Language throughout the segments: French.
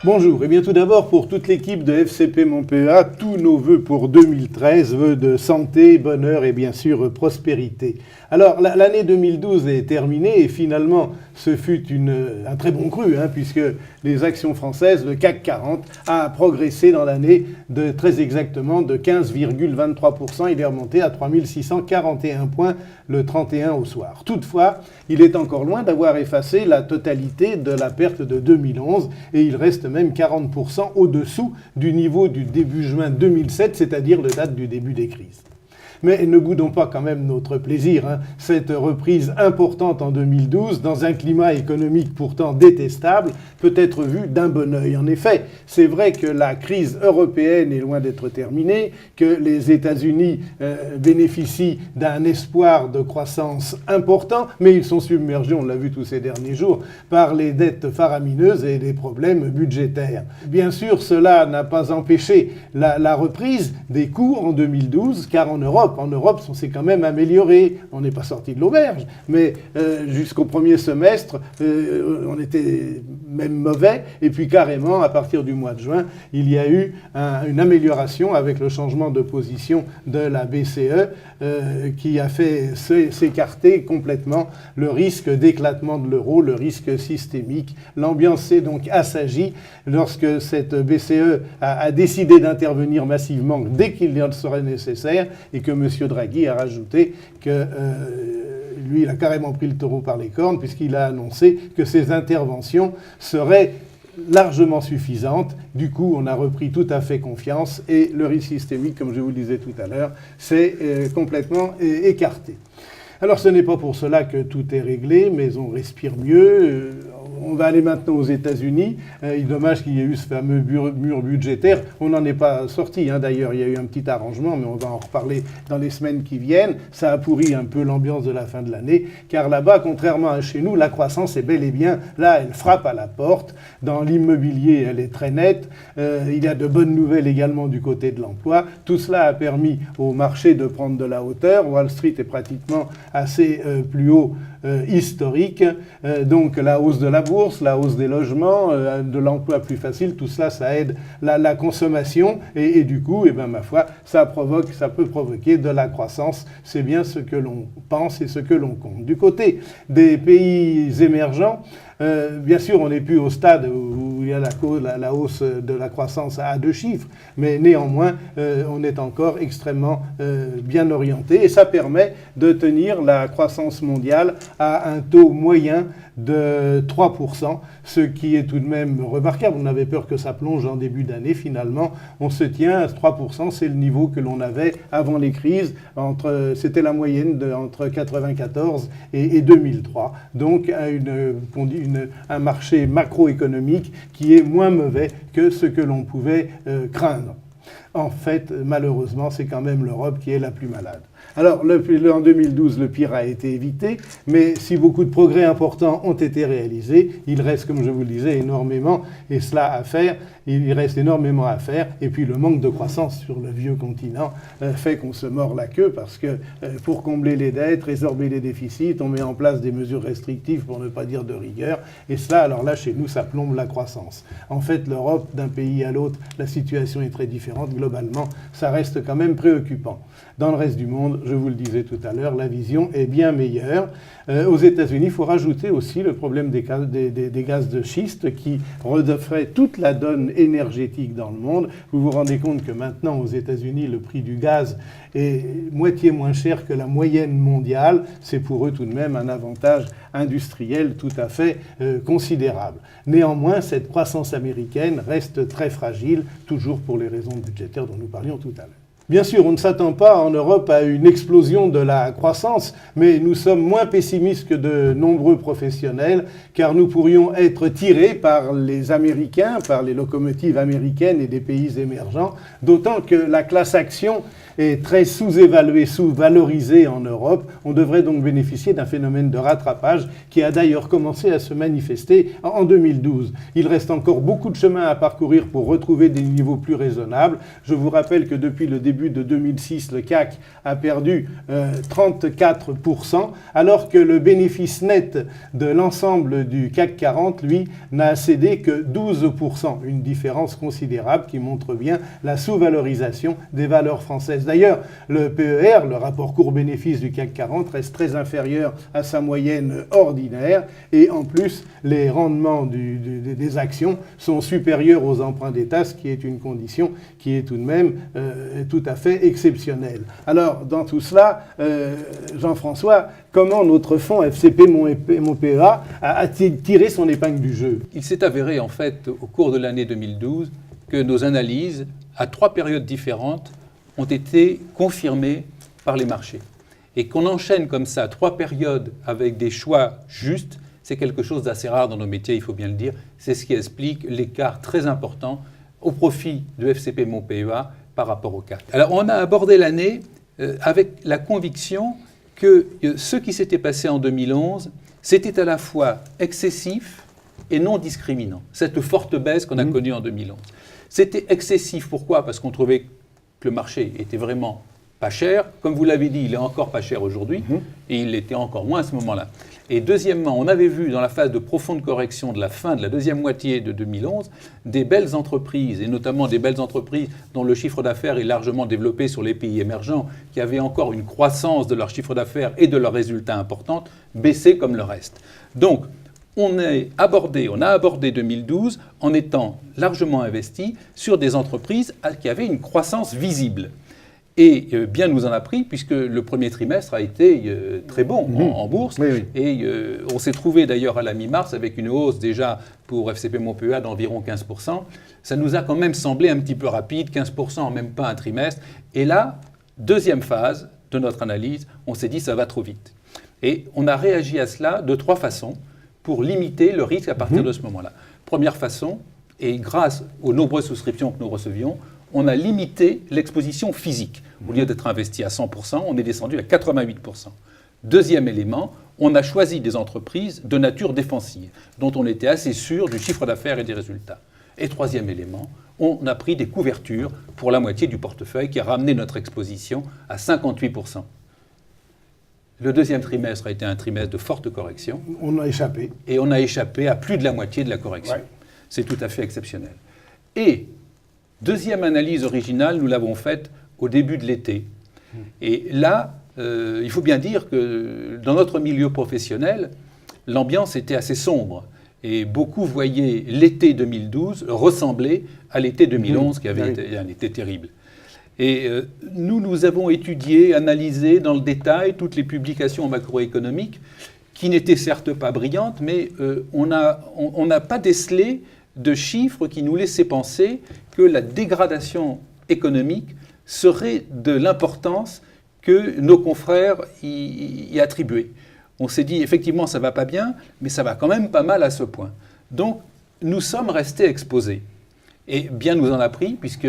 Bonjour, et bien tout d'abord pour toute l'équipe de FCP Montpellier, tous nos vœux pour 2013, vœux de santé, bonheur et bien sûr prospérité. Alors l'année 2012 est terminée et finalement ce fut un très bon cru puisque les actions françaises, le CAC 40 a progressé dans l'année de très exactement de 15,23%. Il est remonté à 3641 points le 31 au soir. Toutefois, il est encore loin d'avoir effacé la totalité de la perte de 2011 et il reste même 40% au-dessous du niveau du début juin 2007, c'est-à-dire la date du début des crises. Mais ne boudons pas quand même notre plaisir. Cette reprise importante en 2012, dans un climat économique pourtant détestable, peut être vue d'un bon œil. En effet, c'est vrai que la crise européenne est loin d'être terminée, que les États-Unis bénéficient d'un espoir de croissance important, mais ils sont submergés, on l'a vu tous ces derniers jours, par les dettes faramineuses et les problèmes budgétaires. Bien sûr, cela n'a pas empêché la reprise des coûts en 2012, car en Europe, on s'est quand même amélioré. On n'est pas sorti de l'auberge, mais jusqu'au premier semestre, on était même mauvais. Et puis carrément, à partir du mois de juin, il y a eu une amélioration avec le changement de position de la BCE qui a fait s'écarter complètement le risque d'éclatement de l'euro, le risque systémique. L'ambiance s'est donc assagie lorsque cette BCE a décidé d'intervenir massivement dès qu'il en serait nécessaire et que M. Draghi a rajouté que lui, il a carrément pris le taureau par les cornes puisqu'il a annoncé que ces interventions seraient largement suffisantes. Du coup, on a repris tout à fait confiance et le risque systémique, comme je vous le disais tout à l'heure, s'est complètement écarté. Alors, ce n'est pas pour cela que tout est réglé, mais on respire mieux. On va aller maintenant aux États-Unis. Il est dommage qu'il y ait eu ce fameux mur budgétaire. On n'en est pas sorti. D'ailleurs, il y a eu un petit arrangement, mais on va en reparler dans les semaines qui viennent. Ça a pourri un peu l'ambiance de la fin de l'année, car là-bas, contrairement à chez nous, la croissance est bel et bien, là, elle frappe à la porte. Dans l'immobilier, elle est très nette. Il y a de bonnes nouvelles également du côté de l'emploi. Tout cela a permis au marché de prendre de la hauteur. Wall Street est pratiquement assez plus haut historique. Donc la hausse de la bourse, la hausse des logements, de l'emploi plus facile, tout cela, ça aide la consommation et du coup, ma foi, ça peut provoquer de la croissance. C'est bien ce que l'on pense et ce que l'on compte. Du côté des pays émergents, bien sûr, on n'est plus au stade où il y a la hausse de la croissance à 2 chiffres, mais néanmoins, on est encore extrêmement bien orienté et ça permet de tenir la croissance mondiale à un taux moyen de 3%, ce qui est tout de même remarquable. On avait peur que ça plonge en début d'année. Finalement, on se tient à 3%. C'est le niveau que l'on avait avant les crises. C'était la moyenne entre 1994 et 2003. Donc, un marché macroéconomique qui est moins mauvais que ce que l'on pouvait craindre. En fait, malheureusement, c'est quand même l'Europe qui est la plus malade. Alors, en 2012, le pire a été évité, mais si beaucoup de progrès importants ont été réalisés, il reste, comme je vous le disais, énormément, et cela à faire. Il reste énormément à faire, et puis le manque de croissance sur le vieux continent fait qu'on se mord la queue, parce que pour combler les dettes, résorber les déficits, on met en place des mesures restrictives, pour ne pas dire de rigueur, et cela, alors là, chez nous, ça plombe la croissance. En fait, l'Europe, d'un pays à l'autre, la situation est très différente. Globalement, ça reste quand même préoccupant. Dans le reste du monde, je vous le disais tout à l'heure, la vision est bien meilleure. Aux États-Unis, il faut rajouter aussi le problème des gaz de schiste qui referait toute la donne énergétique dans le monde. Vous vous rendez compte que maintenant, aux États-Unis, le prix du gaz est moitié moins cher que la moyenne mondiale. C'est pour eux tout de même un avantage industriel tout à fait considérable. Néanmoins, cette croissance américaine reste très fragile, toujours pour les raisons budgétaires dont nous parlions tout à l'heure. Bien sûr, on ne s'attend pas en Europe à une explosion de la croissance, mais nous sommes moins pessimistes que de nombreux professionnels, car nous pourrions être tirés par les Américains, par les locomotives américaines et des pays émergents, d'autant que la classe action est très sous-évalué, sous-valorisé en Europe. On devrait donc bénéficier d'un phénomène de rattrapage qui a d'ailleurs commencé à se manifester en 2012. Il reste encore beaucoup de chemin à parcourir pour retrouver des niveaux plus raisonnables. Je vous rappelle que depuis le début de 2006, le CAC a perdu 34%, alors que le bénéfice net de l'ensemble du CAC 40, lui, n'a cédé que 12%. Une différence considérable qui montre bien la sous-valorisation des valeurs françaises. D'ailleurs, le PER, le rapport cours-bénéfice du CAC 40, reste très inférieur à sa moyenne ordinaire. Et en plus, les rendements des actions sont supérieurs aux emprunts d'État, ce qui est une condition qui est tout de même tout à fait exceptionnelle. Alors, dans tout cela, Jean-François, comment notre fonds FCP Mon PEA a tiré son épingle du jeu? Il s'est avéré, en fait, au cours de l'année 2012, que nos analyses, à 3 périodes différentes, ont été confirmées par les marchés. Et qu'on enchaîne comme ça 3 périodes avec des choix justes, c'est quelque chose d'assez rare dans nos métiers, il faut bien le dire. C'est ce qui explique l'écart très important au profit de FCP Mon PEA par rapport au CAC. Alors, on a abordé l'année avec la conviction que ce qui s'était passé en 2011, c'était à la fois excessif et non discriminant. Cette forte baisse qu'on a connue en 2011. C'était excessif, pourquoi? Parce qu'on trouvait que le marché était vraiment pas cher. Comme vous l'avez dit, il est encore pas cher aujourd'hui, et il l'était encore moins à ce moment-là. Et deuxièmement, on avait vu dans la phase de profonde correction de la fin de la deuxième moitié de 2011, des belles entreprises, et notamment des belles entreprises dont le chiffre d'affaires est largement développé sur les pays émergents, qui avaient encore une croissance de leur chiffre d'affaires et de leurs résultats importantes, baisser comme le reste. Donc, on a abordé 2012 en étant largement investi sur des entreprises qui avaient une croissance visible. Et bien nous en a pris, puisque le premier trimestre a été très bon en bourse. Oui. Et on s'est trouvé d'ailleurs à la mi-mars avec une hausse déjà pour FCP Mon PEA d'environ 15%. Ça nous a quand même semblé un petit peu rapide, 15% en même pas un trimestre. Et là, deuxième phase de notre analyse, on s'est dit ça va trop vite. Et on a réagi à cela de 3 façons pour limiter le risque à partir de ce moment-là. Première façon, et grâce aux nombreuses souscriptions que nous recevions, on a limité l'exposition physique. Au lieu d'être investi à 100%, on est descendu à 88%. Deuxième élément, on a choisi des entreprises de nature défensive, dont on était assez sûr du chiffre d'affaires et des résultats. Et troisième élément, on a pris des couvertures pour la moitié du portefeuille qui a ramené notre exposition à 58%. Le deuxième trimestre a été un trimestre de forte correction. On a échappé. Et on a échappé à plus de la moitié de la correction. Ouais. C'est tout à fait exceptionnel. Et deuxième analyse originale, nous l'avons faite au début de l'été. Et là, il faut bien dire que dans notre milieu professionnel, l'ambiance était assez sombre. Et beaucoup voyaient l'été 2012 ressembler à l'été 2011, qui avait été un été terrible. Et nous avons étudié, analysé dans le détail toutes les publications macroéconomiques, qui n'étaient certes pas brillantes, mais on n'a pas décelé de chiffres qui nous laissaient penser que la dégradation économique serait de l'importance que nos confrères y attribuaient. On s'est dit, effectivement, ça ne va pas bien, mais ça va quand même pas mal à ce point. Donc, nous sommes restés exposés. Et bien nous en a pris, puisque,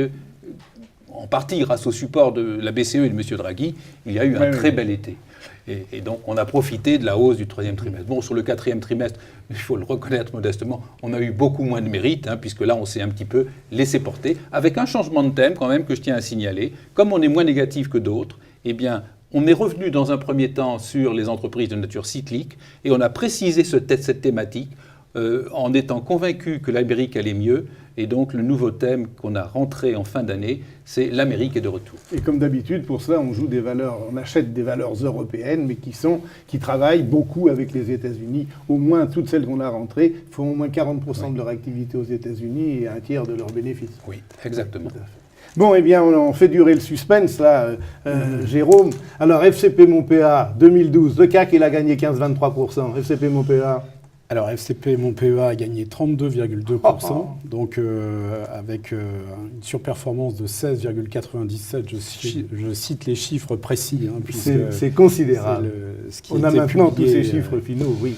en partie grâce au support de la BCE et de M. Draghi, il y a eu un très bel été. Et donc, on a profité de la hausse du troisième trimestre. Bon, sur le quatrième trimestre, il faut le reconnaître modestement, on a eu beaucoup moins de mérite, puisque là, on s'est un petit peu laissé porter, avec un changement de thème quand même que je tiens à signaler. Comme on est moins négatif que d'autres, eh bien, on est revenu dans un premier temps sur les entreprises de nature cyclique, et on a précisé cette thématique en étant convaincu que l'Amérique allait mieux. Et donc, le nouveau thème qu'on a rentré en fin d'année, c'est l'Amérique est de retour. Et comme d'habitude, pour cela, on joue des valeurs, on achète des valeurs européennes, mais qui travaillent beaucoup avec les États-Unis. Au moins, toutes celles qu'on a rentrées font au moins 40% de leur activité aux États-Unis et un tiers de leurs bénéfices. Oui, exactement. Bon, eh bien, on fait durer le suspense, là, Jérôme. Alors, FCP Mon PEA, 2012, le CAC, il a gagné 15-23%. FCP Mon PEA. Alors, FCP Mon PEA a gagné 32,2%, donc avec une surperformance de 16,97%. Je cite les chiffres précis. C'est considérable. On a maintenant tous ces chiffres finaux, oui.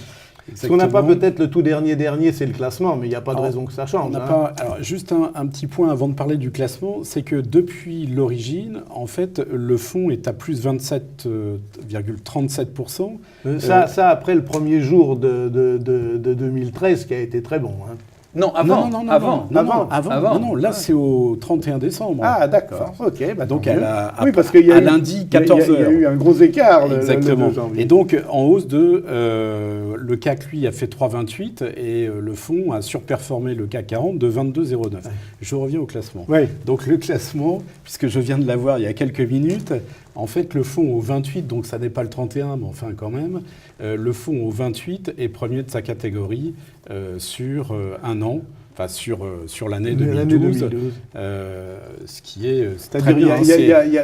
Ce qu'on n'a pas peut-être le tout dernier, c'est le classement, mais il n'y a pas de raison que ça change. On n'a pas, alors, juste un petit point avant de parler du classement, c'est que depuis l'origine, en fait, le fonds est à plus 27,37%. Ça, après le premier jour de 2013, qui a été très bon. Hein. Non, avant. Non, là, c'est au 31 décembre. Ah, d'accord. OK. Bah, donc, oui, parce qu'il y a à lundi, 14h. Il y a eu un gros écart. Exactement. Le janvier. Et donc, en hausse le CAC, lui, a fait 3,28 et le fonds a surperformé le CAC 40 de 22,09. Ouais. Je reviens au classement. Ouais. Donc, le classement, puisque je viens de l'avoir il y a quelques minutes, en fait, le fonds au 28, donc ça n'est pas le 31, mais enfin quand même, le fonds au 28 est premier de sa catégorie sur un an, enfin sur l'année 2012. Ce qui est c'est-à-dire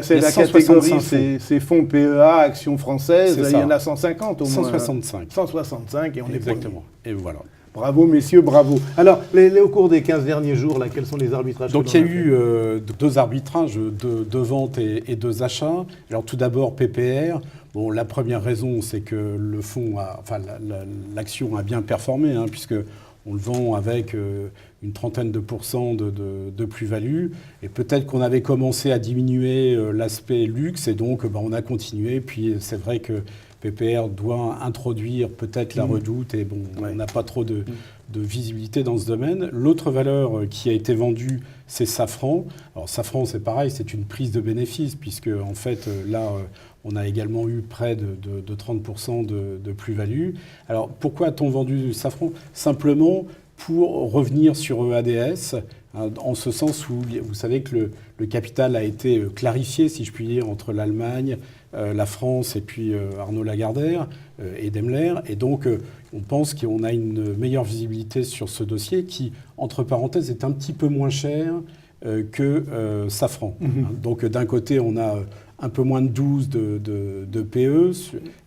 c'est la catégorie, c'est fonds PEA, actions françaises, il y en a 150 au moins. 165. 165 et on exactement. est Et voilà. Bravo messieurs, bravo. Alors, au cours des 15 derniers jours, là, quels sont les arbitrages? Donc il y a eu deux arbitrages, deux ventes et deux achats. Alors tout d'abord PPR. Bon, la première raison, c'est que le fonds l'action a bien performé, hein, puisque on le vend avec une trentaine de pourcents de plus-value. Et peut-être qu'on avait commencé à diminuer l'aspect luxe, et donc on a continué. Puis c'est vrai que PPR doit introduire peut-être la redoute, et bon, on n'a pas trop de visibilité dans ce domaine. L'autre valeur qui a été vendue, c'est Safran. Alors Safran, c'est pareil, c'est une prise de bénéfice, puisque en fait, là, on a également eu près de 30% de plus-value. Alors pourquoi a-t-on vendu Safran? Simplement pour revenir sur EADS, hein, en ce sens où vous savez que le capital a été clarifié, si je puis dire, entre l'Allemagne, la France et puis Arnaud Lagardère et Daimler. Et donc, on pense qu'on a une meilleure visibilité sur ce dossier qui, entre parenthèses, est un petit peu moins cher que Safran. Hein. Donc, d'un côté, on a un peu moins de 12 de PE,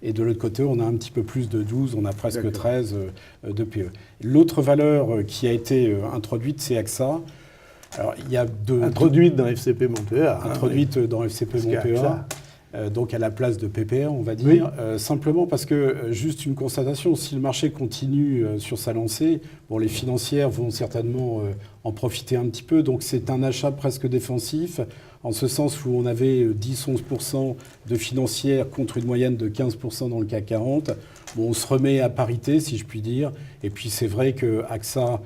et de l'autre côté, on a un petit peu plus de 12, on a presque 13 de PE. L'autre valeur qui a été introduite, c'est AXA. Alors, il y a introduite dans FCP Montpellier. Introduite dans FCP Montpellier. Donc à la place de PPR, on va dire, simplement parce que, juste une constatation, si le marché continue sur sa lancée, bon, les financières vont certainement en profiter un petit peu, donc c'est un achat presque défensif, en ce sens où on avait 10-11% de financières contre une moyenne de 15% dans le CAC 40. Bon, on se remet à parité, si je puis dire, et puis c'est vrai que AXA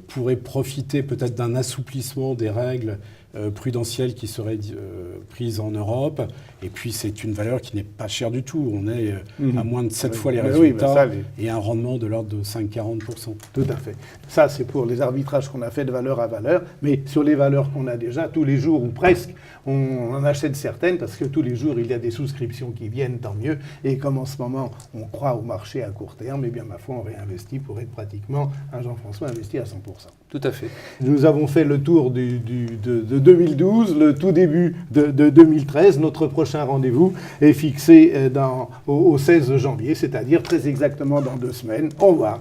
pourrait profiter peut-être d'un assouplissement des règles prudentielles qui seraient prises en Europe. Et puis, c'est une valeur qui n'est pas chère du tout. On est à moins de 7 fois les résultats et un rendement de l'ordre de 5-40%. Tout à fait. Ça, c'est pour les arbitrages qu'on a fait de valeur à valeur. Mais sur les valeurs qu'on a déjà, tous les jours ou presque, on en achète certaines parce que tous les jours, il y a des souscriptions qui viennent, tant mieux. Et comme en ce moment, on croit au marché à court terme, eh bien, ma foi, on réinvestit pour être pratiquement un Jean-François investi à 100%. Tout à fait. Nous avons fait le tour de 2012, le tout début de 2013. Notre prochain rendez-vous est fixé au 16 janvier, c'est-à-dire très exactement dans 2 semaines. Au revoir.